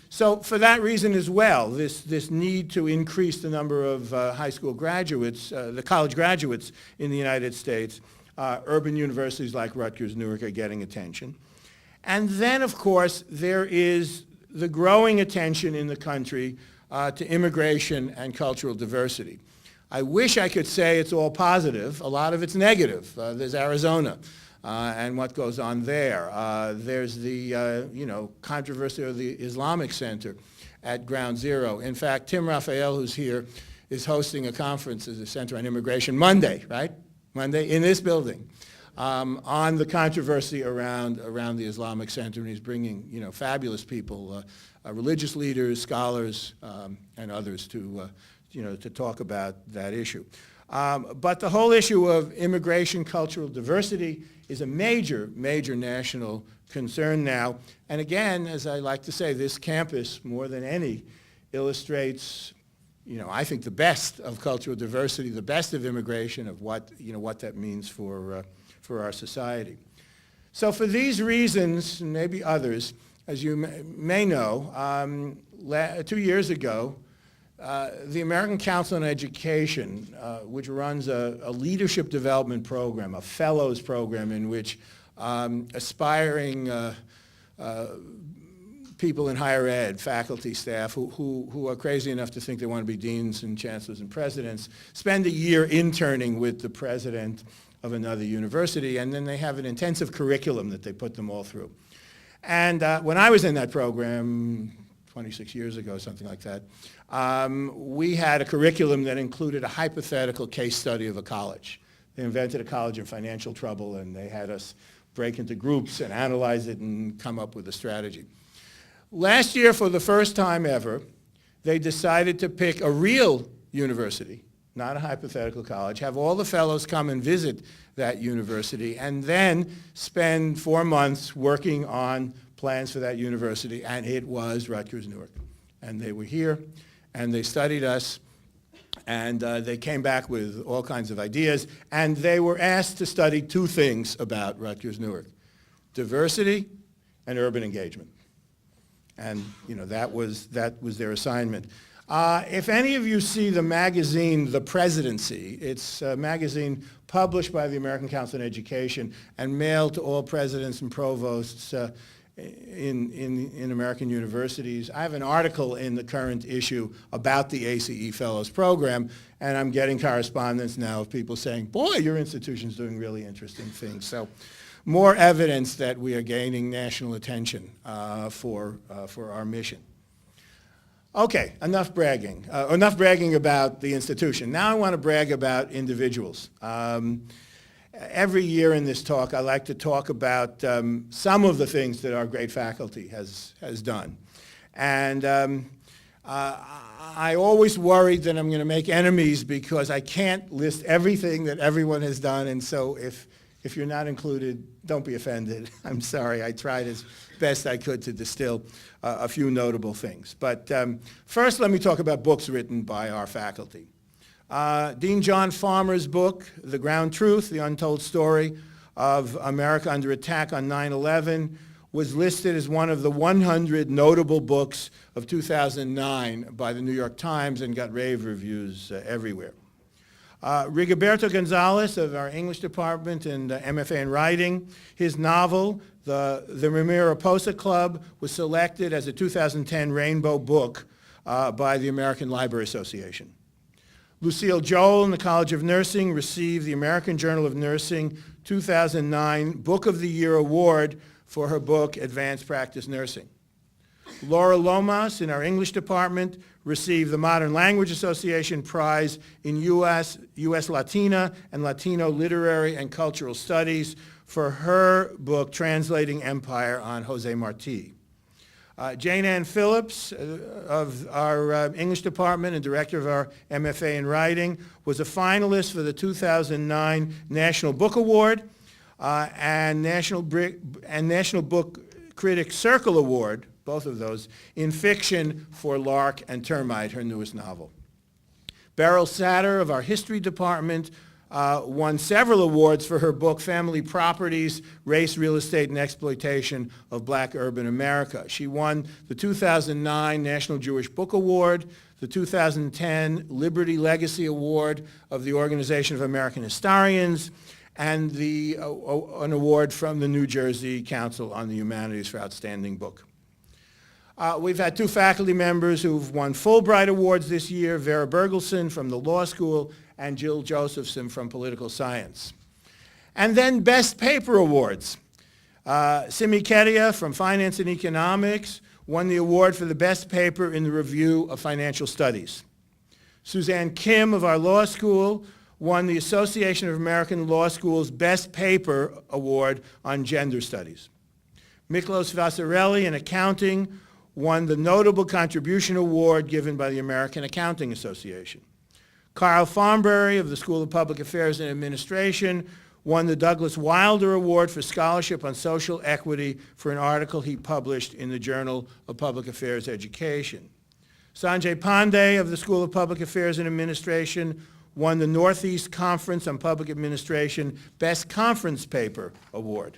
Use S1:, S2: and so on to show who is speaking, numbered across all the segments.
S1: So for that reason as well, this need to increase the number of high school graduates, the college graduates in the United States, urban universities like Rutgers-Newark are getting attention. And then, of course, there is the growing attention in the country to immigration and cultural diversity. I wish I could say it's all positive. A lot of it's negative. There's Arizona and what goes on there. There's the controversy of the Islamic Center at Ground Zero. In fact, Tim Raphael, who's here, is hosting a conference at the Center on Immigration Monday, right? Monday in this building on the controversy around the Islamic Center, and he's bringing fabulous people, religious leaders, scholars, and others to talk about that issue. But the whole issue of immigration, cultural diversity is a major, major national concern now. And again, as I like to say, this campus, more than any, illustrates, I think the best of cultural diversity, the best of immigration, of what that means for our society. So for these reasons, and maybe others, as you may know, 2 years ago, the American Council on Education, which runs a leadership development program, a fellows program in which aspiring people in higher ed, faculty, staff, who are crazy enough to think they want to be deans and chancellors and presidents, spend a year interning with the president of another university, and then they have an intensive curriculum that they put them all through. And when I was in that program, 26 years ago, something like that, we had a curriculum that included a hypothetical case study of a college. They invented a college in financial trouble, and they had us break into groups and analyze it and come up with a strategy. Last year, for the first time ever, they decided to pick a real university, not a hypothetical college, have all the fellows come and visit that university, and then spend 4 months working on plans for that university, and it was Rutgers-Newark. And they were here, and they studied us, and they came back with all kinds of ideas, and they were asked to study 2 things about Rutgers-Newark: diversity and urban engagement. And that was their assignment. If any of you see the magazine, The Presidency, it's a magazine published by the American Council on Education and mailed to all presidents and provosts in American universities. I have an article in the current issue about the ACE Fellows Program, and I'm getting correspondence now of people saying, boy, your institution's doing really interesting things. So more evidence that we are gaining national attention for our mission. Okay, enough bragging. Enough bragging about the institution. Now I want to brag about individuals. Every year in this talk, I like to talk about some of the things that our great faculty has done. And I always worried that I'm going to make enemies because I can't list everything that everyone has done, and so if you're not included, don't be offended. I'm sorry. I tried as best I could to distill a few notable things. But first, let me talk about books written by our faculty. Dean John Farmer's book, The Ground Truth, The Untold Story of America Under Attack on 9/11, was listed as one of the 100 notable books of 2009 by the New York Times and got rave reviews everywhere. Rigoberto Gonzalez of our English department and MFA in writing, his novel, The Mariposa Club, was selected as a 2010 Rainbow Book by the American Library Association. Lucille Joel in the College of Nursing received the American Journal of Nursing 2009 Book of the Year Award for her book, Advanced Practice Nursing. Laura Lomas in our English department received the Modern Language Association Prize in U.S. Latina and Latino Literary and Cultural Studies for her book, Translating Empire, on Jose Marti. Jane Ann Phillips of our English department and director of our MFA in writing was a finalist for the 2009 National Book Award and National Book Critics Circle Award, both of those, in fiction for Lark and Termite, her newest novel. Beryl Satter of our history department won several awards for her book, Family Properties, Race, Real Estate, and Exploitation of Black Urban America. She won the 2009 National Jewish Book Award, the 2010 Liberty Legacy Award of the Organization of American Historians, and an award from the New Jersey Council on the Humanities for Outstanding Book. We've had two faculty members who've won Fulbright Awards this year, Vera Bergelson from the law school and Jill Josephson from political science. And then Best Paper Awards. Simi Kedia from Finance and Economics won the award for the best paper in the review of financial studies. Suzanne Kim of our law school won the Association of American Law Schools Best Paper Award on Gender Studies. Miklos Vassarelli in accounting won the Notable Contribution Award given by the American Accounting Association. Carl Farnbury of the School of Public Affairs and Administration won the Douglas Wilder Award for Scholarship on Social Equity for an article he published in the Journal of Public Affairs Education. Sanjay Pandey of the School of Public Affairs and Administration won the Northeast Conference on Public Administration Best Conference Paper Award.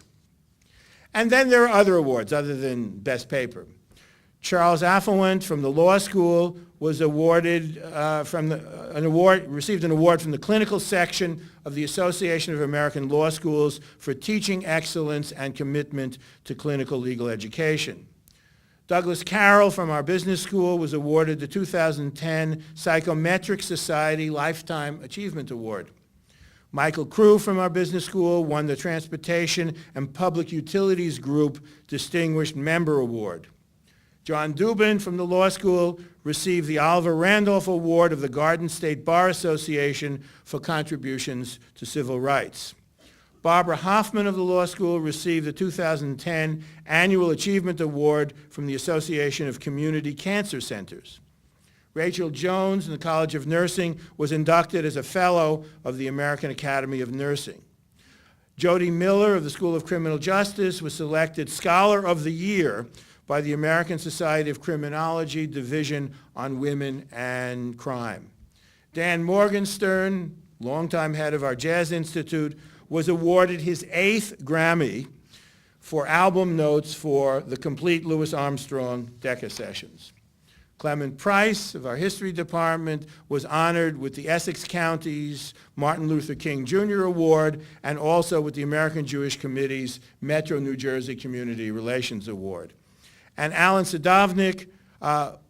S1: And then there are other awards other than Best Paper. Charles Affelwent from the law school was awarded received an award from the clinical section of the Association of American Law Schools for teaching excellence and commitment to clinical legal education. Douglas Carroll from our business school was awarded the 2010 Psychometric Society Lifetime Achievement Award. Michael Crew from our business school won the Transportation and Public Utilities Group Distinguished Member Award. John Dubin from the law school received the Oliver Randolph Award of the Garden State Bar Association for contributions to civil rights. Barbara Hoffman of the law school received the 2010 Annual Achievement Award from the Association of Community Cancer Centers. Rachel Jones in the College of Nursing was inducted as a fellow of the American Academy of Nursing. Jody Miller of the School of Criminal Justice was selected Scholar of the Year by the American Society of Criminology Division on Women and Crime. Dan Morgenstern, longtime head of our Jazz Institute, was awarded his 8th Grammy for album notes for the complete Louis Armstrong Decca Sessions. Clement Price of our History Department was honored with the Essex County's Martin Luther King Jr. Award and also with the American Jewish Committee's Metro New Jersey Community Relations Award. And Alan Sadovnik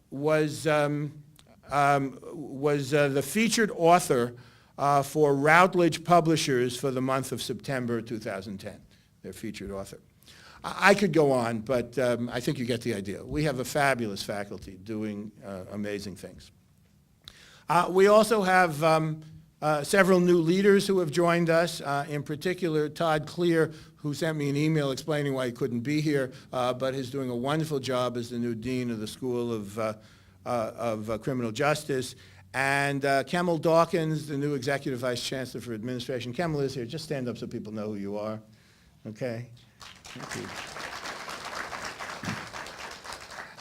S1: was the featured author for Routledge Publishers for the month of September 2010, their featured author. I could go on, but I think you get the idea. We have a fabulous faculty doing amazing things. We also have several new leaders who have joined us, in particular Todd Clear, who sent me an email explaining why he couldn't be here, but is doing a wonderful job as the new dean of the School of Criminal Justice. And Kemal Dawkins, the new Executive Vice Chancellor for Administration. Kemal is here. Just stand up so people know who you are. Okay? Thank you.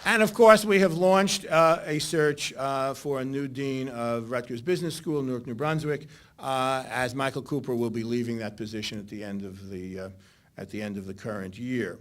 S1: And of course, we have launched a search for a new dean of Rutgers Business School, Newark, New Brunswick, as Michael Cooper will be leaving that position at the end of the current year.